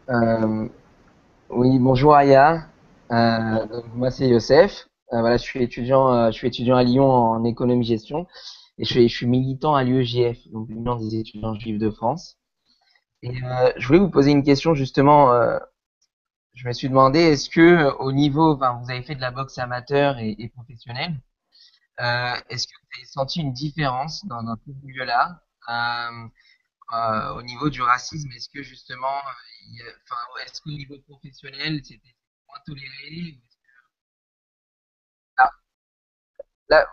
Euh, oui, bonjour Aya. Donc, moi c'est Youssef. Voilà, je suis étudiant à Lyon en économie-gestion et je suis militant à l'UEJF, donc l'Union des étudiants juifs de France. Et je voulais vous poser une question justement. Je me suis demandé, est-ce que au niveau, enfin, vous avez fait de la boxe amateur et professionnelle, est-ce que vous avez senti une différence dans ce milieu-là? Au niveau du racisme, est-ce que justement, enfin, est-ce qu'au niveau professionnel, c'était moins toléré? Ah, là,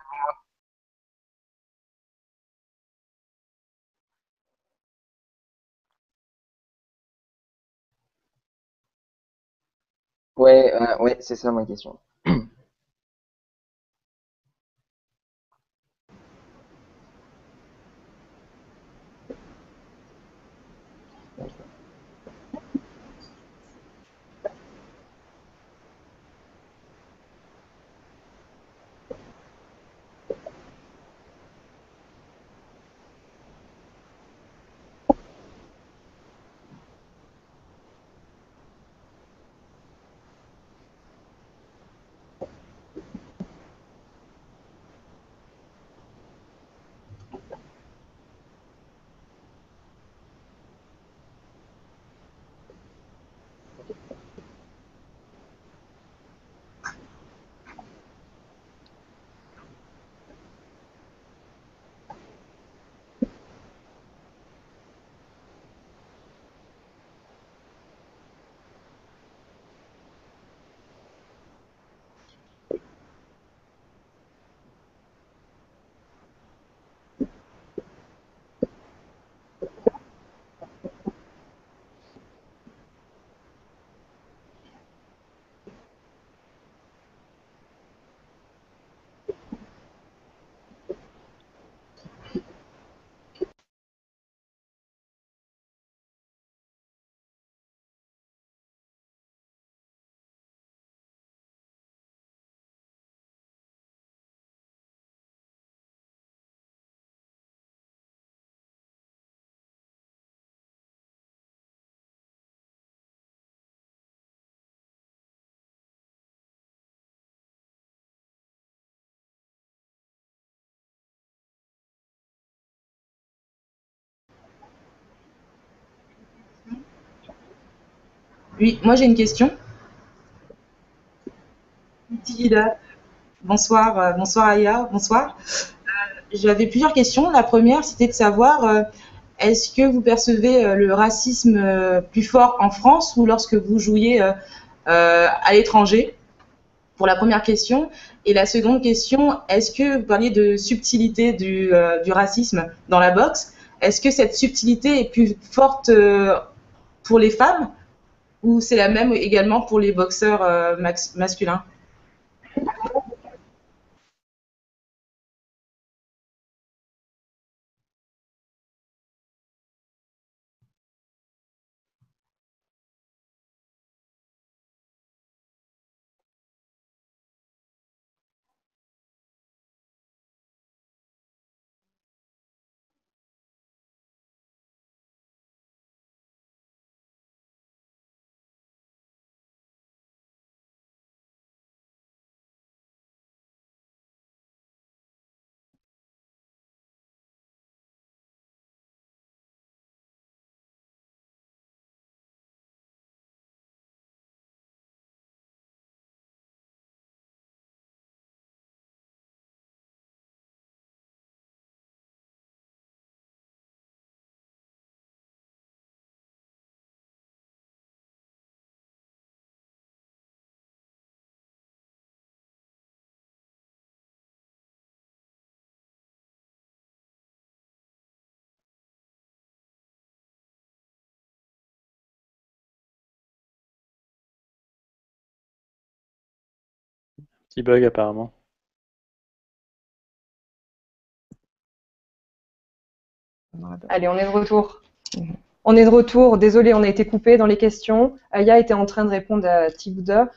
ouais, ouais, c'est ça ma question. Oui, moi j'ai une question. Tida. Bonsoir, bonsoir Aya, bonsoir. J'avais plusieurs questions. La première, c'était de savoir, est-ce que vous percevez le racisme plus fort en France ou lorsque vous jouiez à l'étranger? Pour la première question. Et la seconde question, est-ce que vous parliez de subtilité du racisme dans la boxe? Est-ce que cette subtilité est plus forte pour les femmes ou c'est la même également pour les boxeurs masculins? Petit bug apparemment. Allez, on est de retour. On est de retour. Désolé, on a été coupé dans les questions. Aya était en train de répondre à Tibouda.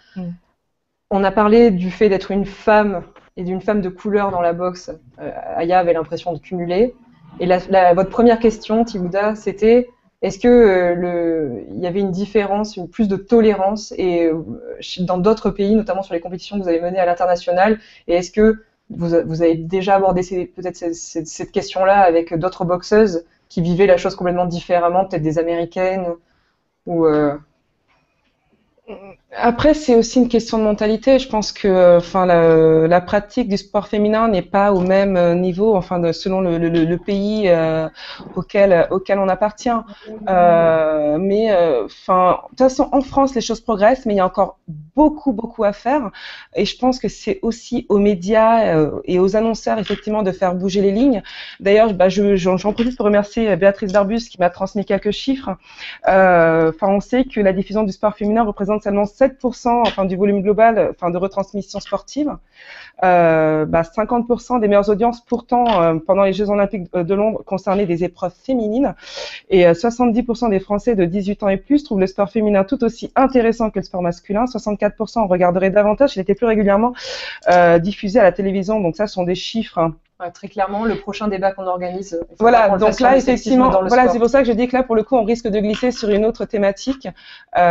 On a parlé du fait d'être une femme et d'une femme de couleur dans la boxe. Aya avait l'impression de cumuler. Et votre première question, Tibouda, c'était est-ce que il y avait une différence ou plus de tolérance et dans d'autres pays, notamment sur les compétitions que vous avez menées à l'international? Et est-ce que vous avez déjà abordé peut-être cette question-là avec d'autres boxeuses qui vivaient la chose complètement différemment, peut-être des Américaines ou Après, c'est aussi une question de mentalité. Je pense que, enfin, la pratique du sport féminin n'est pas au même niveau, enfin, selon le pays auquel on appartient. Mais, enfin, de toute façon, en France, les choses progressent, mais il y a encore beaucoup à faire. Et je pense que c'est aussi aux médias et aux annonceurs, effectivement, de faire bouger les lignes. D'ailleurs, j'en profite pour remercier Béatrice Barbus qui m'a transmis quelques chiffres. Enfin, on sait que la diffusion du sport féminin représente seulement 7% enfin, du volume global enfin, de retransmission sportive. 50% des meilleures audiences pourtant pendant les Jeux Olympiques de Londres concernaient des épreuves féminines et 70% des Français de 18 ans et plus trouvent le sport féminin tout aussi intéressant que le sport masculin. 64% en regarderaient davantage. Il était plus régulièrement diffusé à la télévision. Donc ça, ce sont des chiffres. Très clairement, le prochain débat qu'on organise. Voilà, donc là, effectivement, voilà, c'est pour ça que je dis que là, pour le coup, on risque de glisser sur une autre thématique. Mais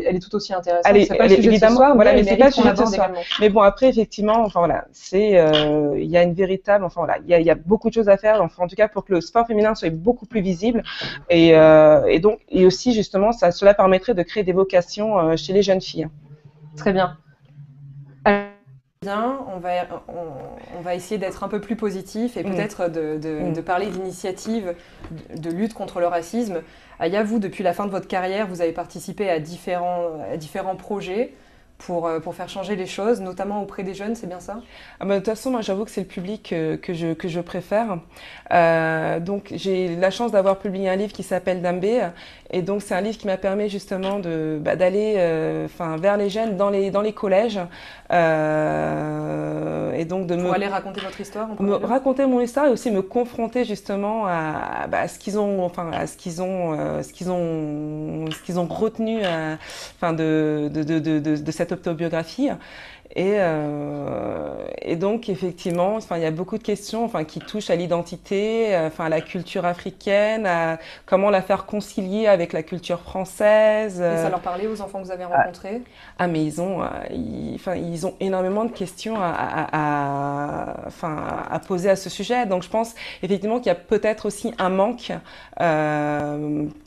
elle est tout aussi intéressante. C'est pas le sujet de ce soir, voilà, mais c'est pas le sujet de ce soir. Également. Mais bon, après, effectivement, enfin voilà, il y a une véritable, enfin voilà, il y a beaucoup de choses à faire, enfin en tout cas pour que le sport féminin soit beaucoup plus visible et donc et aussi justement, cela permettrait de créer des vocations chez les jeunes filles. Très bien. Bien, on va essayer d'être un peu plus positif et peut-être de parler d'initiatives de lutte contre le racisme. Aya, vous, depuis la fin de votre carrière, vous avez participé à différents projets pour faire changer les choses, notamment auprès des jeunes, c'est bien ça? De toute façon, moi, j'avoue que c'est le public que je préfère. Donc, j'ai la chance d'avoir publié un livre qui s'appelle Dambé. Et donc, c'est un livre qui m'a permis justement d'aller vers les jeunes dans les collèges. Et donc pour aller raconter votre histoire raconter mon histoire et aussi me confronter justement à ce qu'ils ont retenu de cette autobiographie. Et donc effectivement, il y a beaucoup de questions qui touchent à l'identité, à la culture africaine, à comment la faire concilier avec la culture française. Et ça leur parlait aux enfants que vous avez rencontrés? Mais ils ont énormément de questions à poser à ce sujet. Donc je pense effectivement qu'il y a peut-être aussi un manque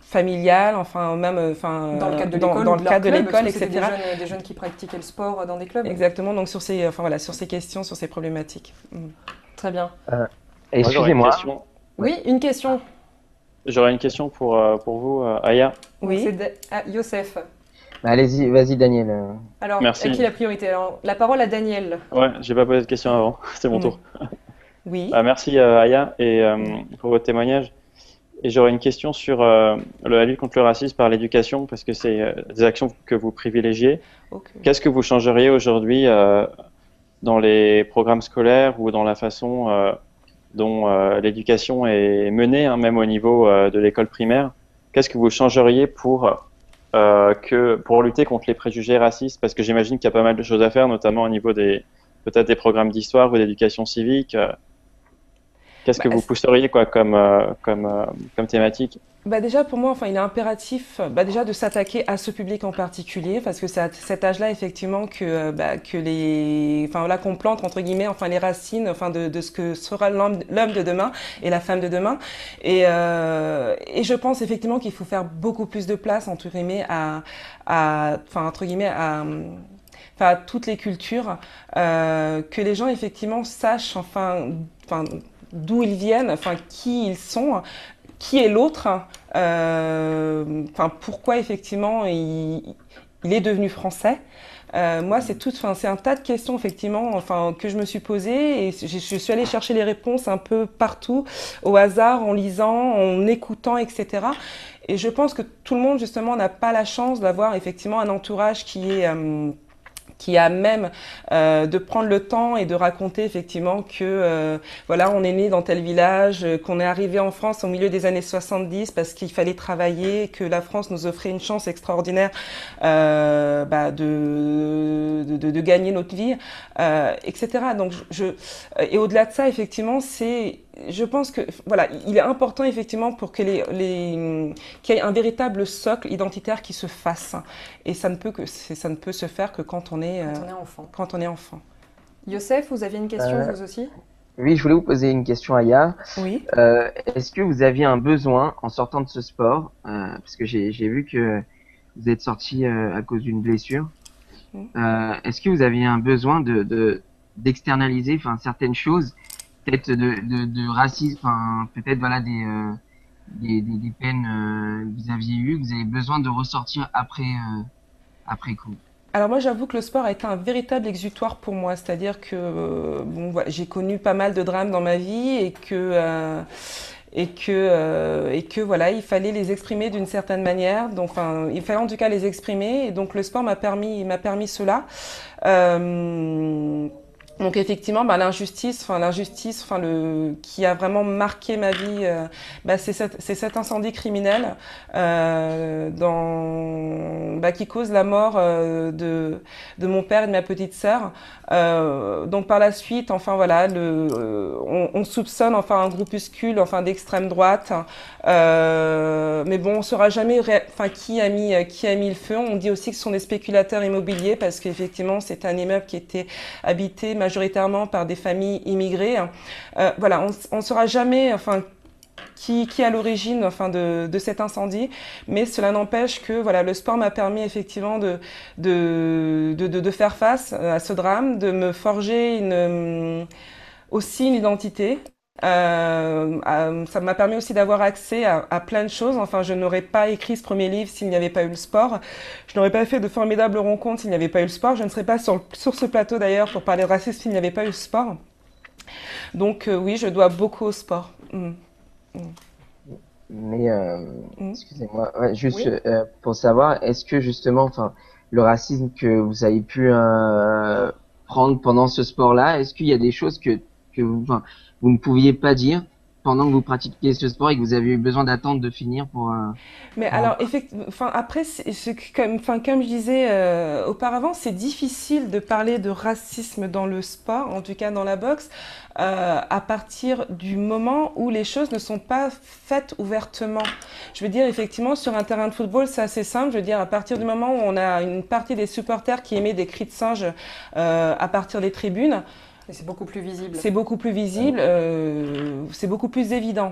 familial, dans le cadre de l'école, etc. Des jeunes qui pratiquaient le sport dans des clubs. Exactement, donc sur ces questions, sur ces problématiques. Très bien. Excusez-moi. Oui, une question. J'aurais une question pour vous, Aya. Oui. Youssef. Allez-y, vas-y Daniel. Alors, merci. À qui la priorité? Alors, la parole à Daniel. Ouais, j'ai pas posé de question avant, c'est mon tour. Oui. Merci Aya et pour votre témoignage. Et j'aurais une question sur la lutte contre le racisme par l'éducation, parce que c'est des actions que vous privilégiez. Okay. Qu'est-ce que vous changeriez aujourd'hui dans les programmes scolaires ou dans la façon dont l'éducation est menée, même au niveau de l'école primaire? Qu'est-ce que vous changeriez pour lutter contre les préjugés racistes? Parce que j'imagine qu'il y a pas mal de choses à faire, notamment au niveau peut-être des programmes d'histoire ou d'éducation civique. Qu'est-ce que vous pousseriez comme thématique? Déjà pour moi, il est impératif déjà de s'attaquer à ce public en particulier, parce que c'est à cet âge-là effectivement que qu'on plante entre guillemets les racines de ce que sera l'homme de demain et la femme de demain. Et je pense effectivement qu'il faut faire beaucoup plus de place entre guillemets à toutes les cultures, que les gens effectivement sachent d'où ils viennent, qui ils sont, qui est l'autre, pourquoi effectivement il est devenu français. Moi, c'est un tas de questions effectivement, que je me suis posées et je suis allée chercher les réponses un peu partout, au hasard, en lisant, en écoutant, etc. Et je pense que tout le monde justement n'a pas la chance d'avoir effectivement un entourage qui a même de prendre le temps et de raconter effectivement que on est né dans tel village, qu'on est arrivé en France au milieu des années 70 parce qu'il fallait travailler, que la France nous offrait une chance extraordinaire de gagner notre vie, etc. Donc et au-delà de ça, effectivement, c'est je pense que voilà, il est important effectivement pour que qu'il y ait un véritable socle identitaire qui se fasse. Et ça ne peut se faire que quand on est enfant. Quand on est enfant. Youssef, vous aviez une question vous aussi? Oui, je voulais vous poser une question, Aya. Oui. Est-ce que vous aviez un besoin en sortant de ce sport, parce que j'ai vu que vous êtes sorti à cause d'une blessure. Est-ce que vous aviez un besoin d'externaliser, enfin, certaines choses, peut-être de racisme, enfin, peut-être voilà des peines que vous aviez eues, que vous avez besoin de ressortir après coup? Alors moi, j'avoue que le sport a été un véritable exutoire pour moi, c'est-à-dire que bon, voilà, j'ai connu pas mal de drames dans ma vie et que voilà, il fallait les exprimer d'une certaine manière. Donc, enfin, il fallait en tout cas les exprimer. Et donc, le sport m'a permis cela. Donc effectivement, l'injustice, qui a vraiment marqué ma vie, c'est cet incendie criminel qui cause la mort de mon père et de ma petite sœur. Donc par la suite, enfin voilà, on soupçonne enfin un groupuscule, enfin d'extrême droite, mais bon, on saura jamais, qui a mis le feu. On dit aussi que ce sont des spéculateurs immobiliers parce qu'effectivement, c'est un immeuble qui était habité majoritairement par des familles immigrées. Voilà, on saura jamais, enfin, qui est à l'origine, enfin, de cet incendie, mais cela n'empêche que, voilà, le sport m'a permis effectivement de faire face à ce drame, de me forger aussi une identité. Ça m'a permis aussi d'avoir accès à plein de choses. Enfin, je n'aurais pas écrit ce premier livre s'il n'y avait pas eu le sport. Je n'aurais pas fait de formidables rencontres s'il n'y avait pas eu le sport. Je ne serais pas sur ce plateau d'ailleurs pour parler de racisme s'il n'y avait pas eu le sport. Donc oui, je dois beaucoup au sport. Mais excusez-moi, ouais, juste pour savoir, est-ce que justement, enfin, le racisme que vous avez pu prendre pendant ce sport-là, est-ce qu'il y a des choses que vous ne pouviez pas dire pendant que vous pratiquiez ce sport et que vous avez eu besoin d'attendre de finir pour Mais alors, effectivement, après, comme je disais auparavant, c'est difficile de parler de racisme dans le sport, en tout cas dans la boxe, à partir du moment où les choses ne sont pas faites ouvertement. Je veux dire, effectivement, sur un terrain de football, c'est assez simple. Je veux dire, à partir du moment où on a une partie des supporters qui émet des cris de singe à partir des tribunes, c'est beaucoup plus visible. C'est beaucoup plus visible, c'est beaucoup plus évident.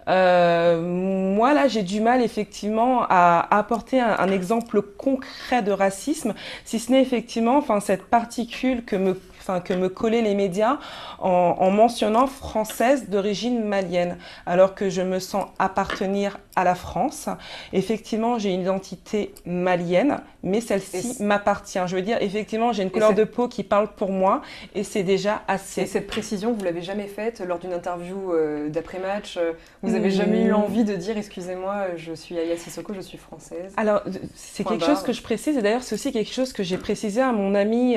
Moi, là, j'ai du mal, effectivement, à apporter un exemple concret de racisme, si ce n'est, effectivement, enfin, cette particule que me collaient les médias en mentionnant française d'origine malienne, alors que je me sens appartenir à la France. Effectivement, j'ai une identité malienne, mais celle-ci m'appartient. Je veux dire, effectivement, j'ai une couleur de peau qui parle pour moi, et c'est déjà assez. Et cette précision, vous l'avez jamais faite lors d'une interview d'après-match? Vous avez jamais eu envie de dire, excusez-moi, je suis Aya Sissoko, je suis française? Alors, c'est quelque chose que je précise, et d'ailleurs, c'est aussi quelque chose que j'ai précisé à mon ami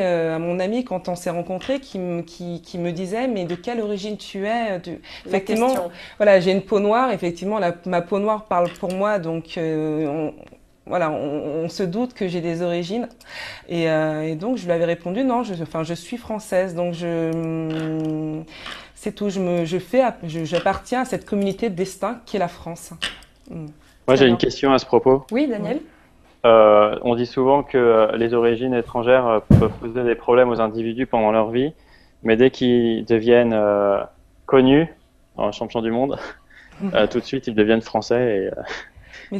quand on s'est rencontrés, qui me disait, mais de quelle origine tu es? Effectivement, voilà, j'ai une peau noire, effectivement, ma peau noire parle pour moi, donc voilà, on se doute que j'ai des origines, et donc je lui avais répondu non, je suis française, donc c'est tout, j'appartiens à cette communauté de destin qui est la France. Moi, j'ai une question à ce propos. Oui, Daniel. On dit souvent que les origines étrangères peuvent poser des problèmes aux individus pendant leur vie, mais dès qu'ils deviennent connus, champions du monde, tout de suite ils deviennent français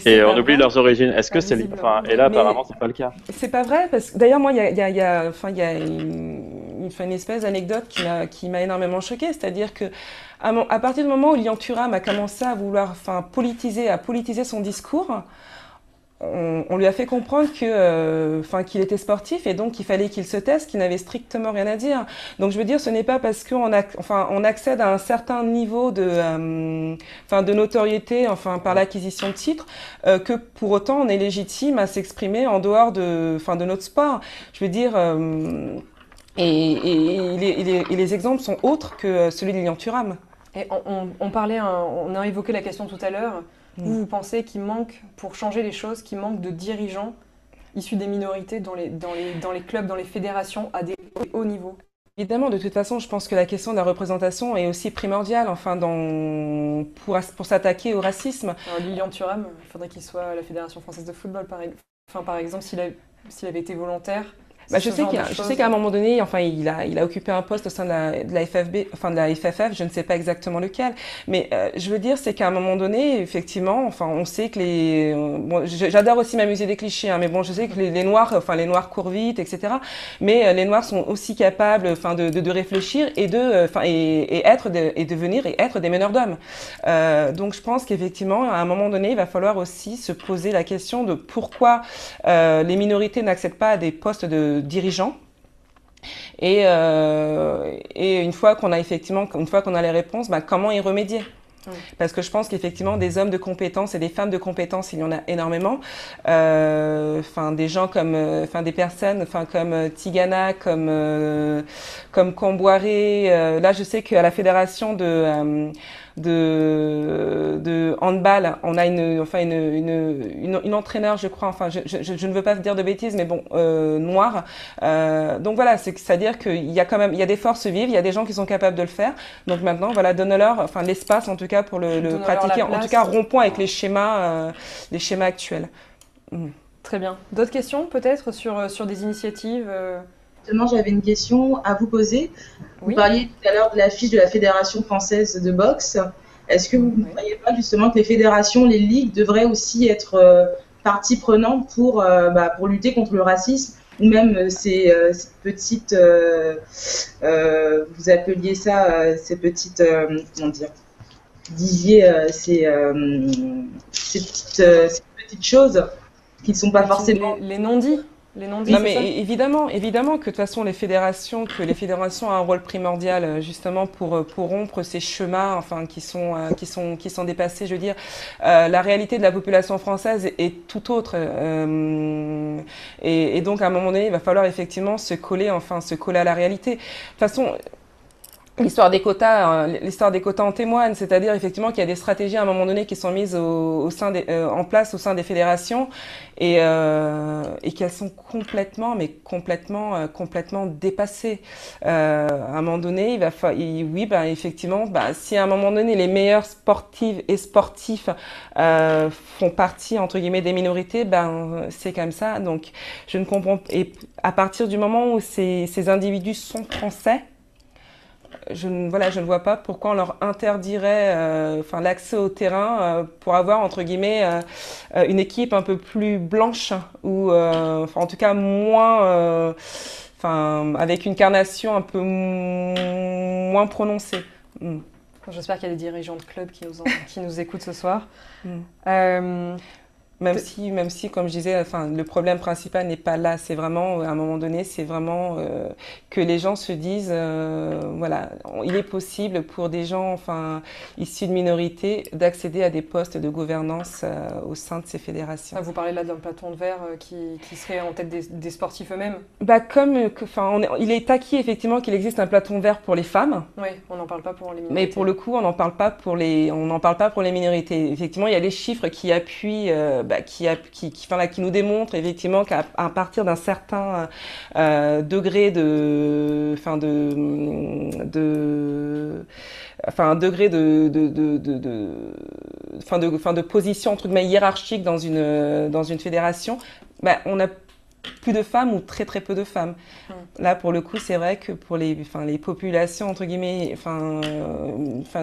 et on oublie leurs origines. Est-ce que c'est et là apparemment c'est pas le cas. C'est pas vrai parce que d'ailleurs moi il y a une espèce d'anecdote qui m'a énormément choquée, c'est-à-dire que à partir du moment où Lilian Thuram a commencé à vouloir politiser son discours, on lui a fait comprendre qu'il était sportif et donc qu'il fallait qu'il se taise, qu'il n'avait strictement rien à dire. Donc je veux dire, ce n'est pas parce qu'on accède à un certain niveau de notoriété, par l'acquisition de titres, que pour autant on est légitime à s'exprimer en dehors de notre sport. Je veux dire, et les exemples sont autres que celui de Lilian Thuram. Et on a évoqué la question tout à l'heure. Vous pensez qu'il manque, pour changer les choses, qu'il manque de dirigeants issus des minorités dans les clubs, dans les fédérations, à des hauts niveaux? évidemment, de toute façon, je pense que la question de la représentation est aussi primordiale, enfin, pour s'attaquer au racisme. Alors, Lilian Thuram, il faudrait qu'il soit à la Fédération française de football, par exemple, s'il avait été volontaire. Bah, je sais qu'à un moment donné, enfin, il a occupé un poste au sein de la FFB, enfin de la FFF, je ne sais pas exactement lequel, mais je veux dire, c'est qu'à un moment donné, effectivement, enfin, on sait que bon, j'adore aussi m'amuser des clichés, hein, mais bon, je sais que les Noirs, enfin, les Noirs courent vite, etc. Mais les Noirs sont aussi capables, enfin, de réfléchir et et devenir et être des meneurs d'hommes. Donc, je pense qu'effectivement, à un moment donné, il va falloir aussi se poser la question de pourquoi les minorités n'accèdent pas à des postes de dirigeants. Et une fois qu'on a les réponses, bah, comment y remédier? Parce que je pense qu'effectivement, des hommes de compétences et des femmes de compétences, il y en a énormément. Enfin, des gens comme, enfin, des personnes, enfin, comme Tigana, comme Camboiré. Là, je sais qu'à la fédération de handball, on a une entraîneur, je crois. Enfin, je ne veux pas dire de bêtises, mais bon, noire. Donc voilà, c'est-à-dire qu'il y a quand même, il y a des forces vives, il y a des gens qui sont capables de le faire. Donc maintenant, voilà, donne-leur, enfin, l'espace en tout cas pour le pratiquer. En tout cas, rompons avec les schémas actuels. Très bien. D'autres questions peut-être sur des initiatives Justement, j'avais une question à vous poser. Vous parliez tout à l'heure de la fiche de la Fédération française de boxe. Est-ce que vous ne croyez pas justement que les fédérations, les ligues devraient aussi être partie prenante pour lutter contre le racisme ou même ces petites, vous appeliez ça, ces petites, comment dire, disiez ces petites choses qui ne sont pas forcément... Les non-dits. Non, mais évidemment que de toute façon les fédérations ont un rôle primordial justement pour rompre ces chemins, enfin qui sont dépassés. Je veux dire, la réalité de la population française est tout autre, et donc à un moment donné, il va falloir effectivement se coller à la réalité. De toute façon. L'histoire des quotas en témoigne, c'est-à-dire effectivement qu'il y a des stratégies à un moment donné qui sont mises en place au sein des fédérations et qu'elles sont complètement dépassées. À un moment donné, effectivement, si à un moment donné les meilleurs sportives et sportifs font partie entre guillemets des minorités, c'est comme ça. Donc je ne comprends pas. Et à partir du moment où ces individus sont français, je ne vois pas pourquoi on leur interdirait l'accès au terrain pour avoir entre guillemets une équipe un peu plus blanche ou en tout cas moins avec une carnation un peu moins prononcée. J'espère qu'il y a des dirigeants de clubs qui nous écoutent ce soir. Même si, comme je disais, le problème principal n'est pas là. C'est vraiment, à un moment donné, c'est vraiment que les gens se disent, voilà, il est possible pour des gens, issus de minorités, d'accéder à des postes de gouvernance au sein de ces fédérations. Vous parlez là d'un plafond de verre qui serait en tête des sportifs eux-mêmes. Il est acquis effectivement qu'il existe un plafond de verre pour les femmes. Oui, on n'en parle pas pour les minorités. Mais pour le coup, on n'en parle pas pour les minorités. Effectivement, il y a des chiffres qui appuient. Qui nous démontre effectivement qu'à partir d'un certain degré de position entre guillemets hiérarchique dans une fédération, on a plus de femmes ou très très peu de femmes. Là pour le coup c'est vrai que pour les populations entre guillemets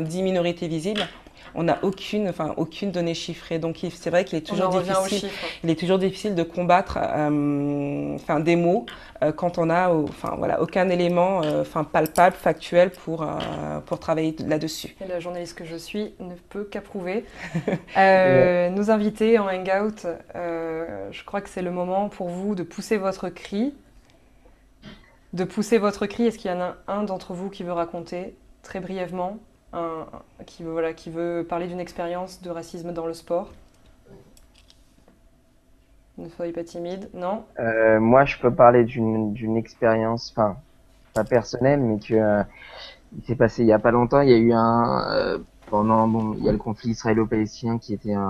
dix minorités visibles, on n'a aucune donnée chiffrée. Donc c'est vrai qu'il est toujours difficile de combattre des mots quand on a aucun élément palpable, factuel pour travailler là-dessus. Et la journaliste que je suis ne peut qu'approuver. Nos invités en hangout, je crois que c'est le moment pour vous de pousser votre cri. Est-ce qu'il y en a un d'entre vous qui veut raconter très brièvement qui veut parler d'une expérience de racisme dans le sport? Ne soyez pas timide, non? Moi, je peux parler d'une expérience, pas personnelle, mais il s'est passé il y a pas longtemps. Il y a eu il y a le conflit israélo-palestinien qui était en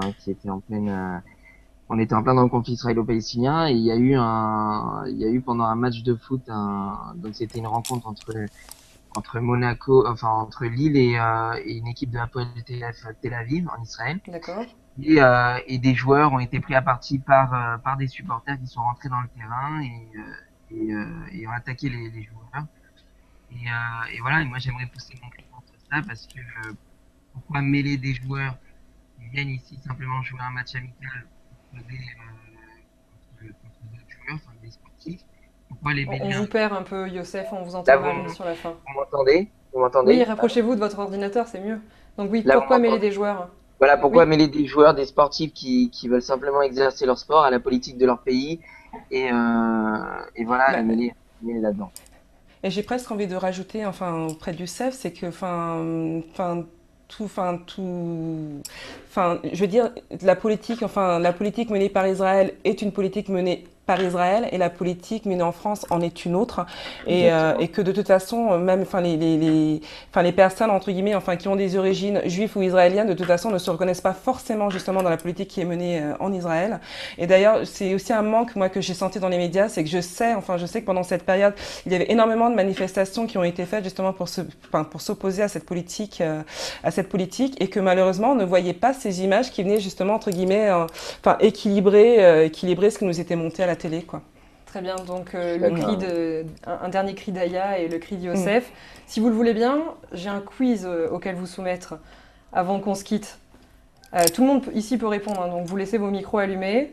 on était en plein dans le conflit israélo-palestinien et il y a eu pendant un match de foot donc c'était une rencontre entre Monaco, enfin entre Lille et une équipe de Hapoel Tel Aviv en Israël. D'accord. Et des joueurs ont été pris à partie par des supporters qui sont rentrés dans le terrain et ont attaqué les joueurs. Et voilà, et moi j'aimerais pousser contre ça parce que pourquoi mêler des joueurs qui viennent ici simplement jouer un match amical contre d'autres joueurs, enfin des sportifs, pourquoi les On mêler vous perd un peu, Youssef, on vous entend mal sur la fin. Vous m'entendez? Vous m'entendez? Oui, rapprochez-vous de votre ordinateur, c'est mieux. Donc oui, Là, pourquoi vous mêler m'entendez? des joueurs? Voilà pourquoi Oui. mêler des joueurs, des sportifs qui veulent simplement exercer leur sport à la politique de leur pays et voilà, et mêler là-dedans. Et j'ai presque envie de rajouter, enfin, auprès du CEF, c'est que, je veux dire, la politique menée par Israël est une politique menée par Israël et la politique menée en France en est une autre et que de toute façon même les personnes entre guillemets qui ont des origines juives ou israéliennes de toute façon ne se reconnaissent pas forcément justement dans la politique qui est menée en Israël. Et d'ailleurs c'est aussi un manque moi que j'ai senti dans les médias, c'est que je sais que pendant cette période il y avait énormément de manifestations qui ont été faites justement pour s'opposer à cette politique et que malheureusement on ne voyait pas ces images qui venaient justement entre guillemets équilibrer ce qui nous était monté à la télé, quoi. Très bien, donc un dernier cri d'Aya et le cri de Youssef. Si vous le voulez bien, j'ai un quiz auquel vous soumettre avant qu'on se quitte. Tout le monde ici peut répondre, hein, donc vous laissez vos micros allumés.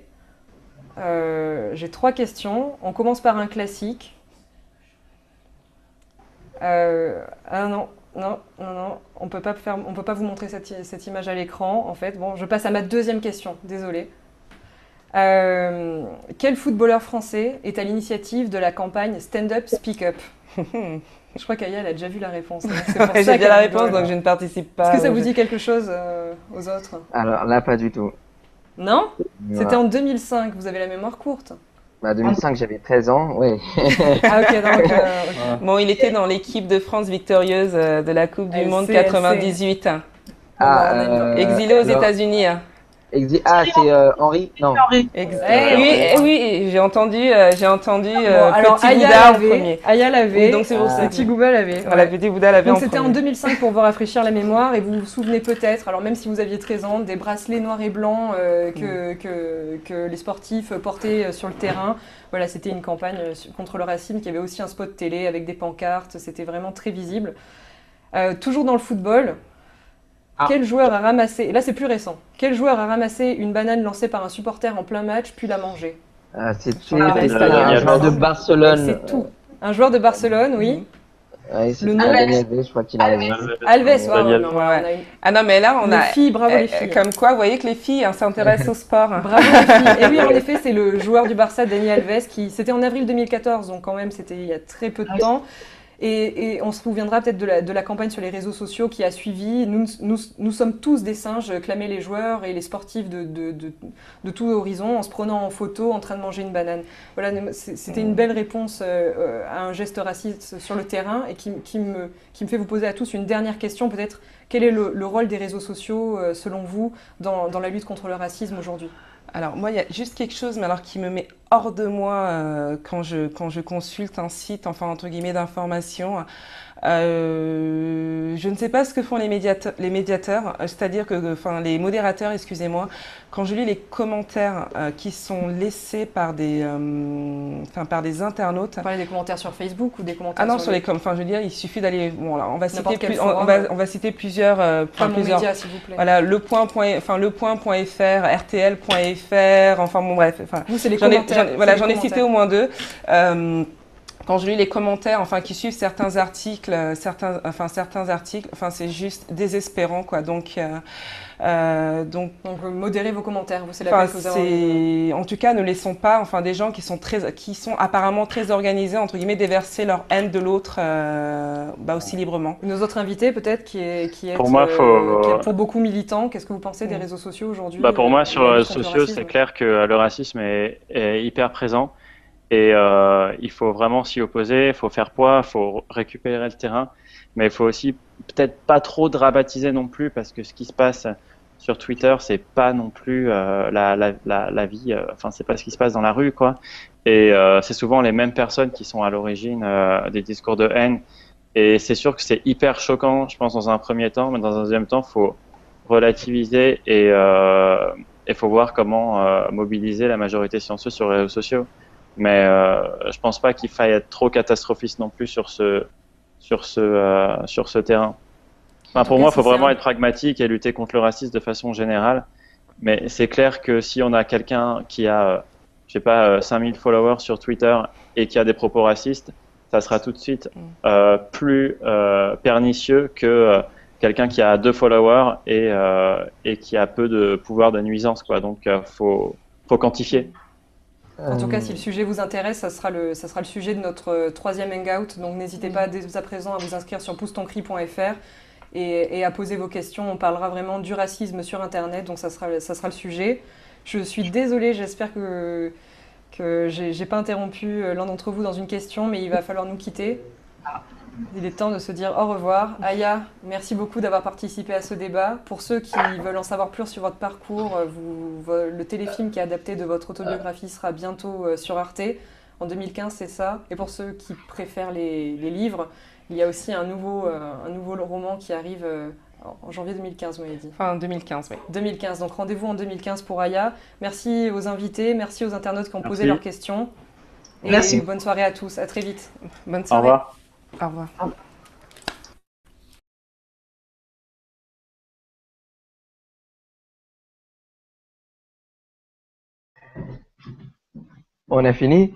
J'ai 3 questions. On commence par un classique. Non, on peut pas vous montrer cette image à l'écran, en fait. Bon, je passe à ma deuxième question, désolée. Quel footballeur français est à l'initiative de la campagne Stand Up, Speak Up? Je crois qu'Aya a déjà vu la réponse. J'ai bien la réponse, donc je ne participe pas. Est-ce que ça vous dit quelque chose aux autres? Alors là, pas du tout. Non? Voilà. C'était en 2005, vous avez la mémoire courte. Bah 2005, j'avais 13 ans, oui. Ah ok, donc... Bon, il était dans l'équipe de France victorieuse de la Coupe du Monde 98. Exilé aux États-Unis. C'est Henri? Non. Oui, j'ai entendu Petit Bouddha en premier. Aya l'avait, oui, donc c'est pour ça. Petit Bouddha l'avait. Voilà, Petit Bouddha l'avait en premier. Donc c'était en 2005 pour vous rafraîchir la mémoire et vous vous souvenez peut-être, alors même si vous aviez 13 ans, des bracelets noirs et blancs que les sportifs portaient sur le terrain. Voilà, c'était une campagne contre le racisme qui avait aussi un spot télé avec des pancartes, c'était vraiment très visible. Toujours dans le football. Quel joueur a ramassé, et là c'est plus récent, quel joueur a ramassé une banane lancée par un supporter en plein match puis l'a mangée? C'est un joueur de Barcelone. C'est tout. Un joueur de Barcelone, oui. Ouais, c'est Daniel Alves, je crois qu'il a raison. Alves, Ah non, mais là on les a. filles, bravo les filles. Comme quoi, vous voyez que les filles s'intéressent au sport. Bravo les filles. Et oui, en effet, c'est le joueur du Barça, Daniel Alves, c'était en avril 2014, donc quand même c'était il y a très peu de temps. Et on se souviendra peut-être de la campagne sur les réseaux sociaux qui a suivi. Nous sommes tous des singes, clamaient les joueurs et les sportifs de tout horizon en se prenant en photo en train de manger une banane. Voilà, c'était une belle réponse à un geste raciste sur le terrain et qui me fait vous poser à tous une dernière question peut-être. Quel est le rôle des réseaux sociaux selon vous dans la lutte contre le racisme aujourd'hui ? Alors moi, il y a juste quelque chose, mais alors qui me met hors de moi quand je consulte un site, enfin entre guillemets d'information. Je ne sais pas ce que font les médiateurs, c'est-à-dire que, enfin les modérateurs, excusez-moi, quand je lis les commentaires qui sont laissés par des internautes. Vous parlez des commentaires sur Facebook ou des commentaires sur les enfin je veux dire, il suffit d'aller, bon là, on va citer plusieurs, médias, s'il vous plaît. Voilà, lepoint.fr, rtl.fr, enfin bon bref, enfin vous c'est les commentaires. J'en ai cité au moins 2. Quand je lis les commentaires, enfin qui suivent certains articles, enfin c'est juste désespérant quoi. Donc modérez vos commentaires, vous c'est la base que vous avez. En tout cas, ne laissons pas, enfin des gens qui sont apparemment très organisés entre guillemets déverser leur haine de l'autre aussi librement. Nos autres invités peut-être qui est pour beaucoup militants, qu'est-ce que vous pensez des réseaux sociaux aujourd'hui? Pour moi sur les réseaux sociaux, c'est clair que le racisme est hyper présent. Et il faut vraiment s'y opposer, il faut faire poids, il faut récupérer le terrain, mais il faut aussi peut-être pas trop dramatiser non plus parce que ce qui se passe sur Twitter, c'est pas non plus la vie, enfin c'est pas ce qui se passe dans la rue, quoi. Et c'est souvent les mêmes personnes qui sont à l'origine des discours de haine. Et c'est sûr que c'est hyper choquant, je pense, dans un premier temps, mais dans un deuxième temps, faut relativiser et faut voir comment mobiliser la majorité silencieuse sur les réseaux sociaux. Mais je pense pas qu'il faille être trop catastrophiste non plus sur ce terrain. Enfin, pour moi, il faut vraiment être pragmatique et lutter contre le racisme de façon générale. Mais c'est clair que si on a quelqu'un qui a, je sais pas, 5000 followers sur Twitter et qui a des propos racistes, ça sera tout de suite plus pernicieux que quelqu'un qui a 2 followers et qui a peu de pouvoir de nuisance, quoi. Donc, faut quantifier. En tout cas, si le sujet vous intéresse, ça sera le sujet de notre 3e hangout. Donc, n'hésitez pas dès à présent à vous inscrire sur poustoncri.fr et à poser vos questions. On parlera vraiment du racisme sur Internet, donc ça sera le sujet. Je suis désolée, j'espère que j'ai pas interrompu l'un d'entre vous dans une question, mais il va falloir nous quitter. Il est temps de se dire au revoir. Aya, merci beaucoup d'avoir participé à ce débat. Pour ceux qui veulent en savoir plus sur votre parcours, le téléfilm qui est adapté de votre autobiographie sera bientôt sur Arte. En 2015, c'est ça. Et pour ceux qui préfèrent les livres, il y a aussi un nouveau roman qui arrive en janvier 2015, vous m'avez dit. Enfin, 2015, oui. 2015, donc rendez-vous en 2015 pour Aya. Merci aux invités, merci aux internautes qui ont posé leurs questions. Et merci. Bonne soirée à tous, à très vite. Bonne soirée. Au revoir. Au revoir. On a fini?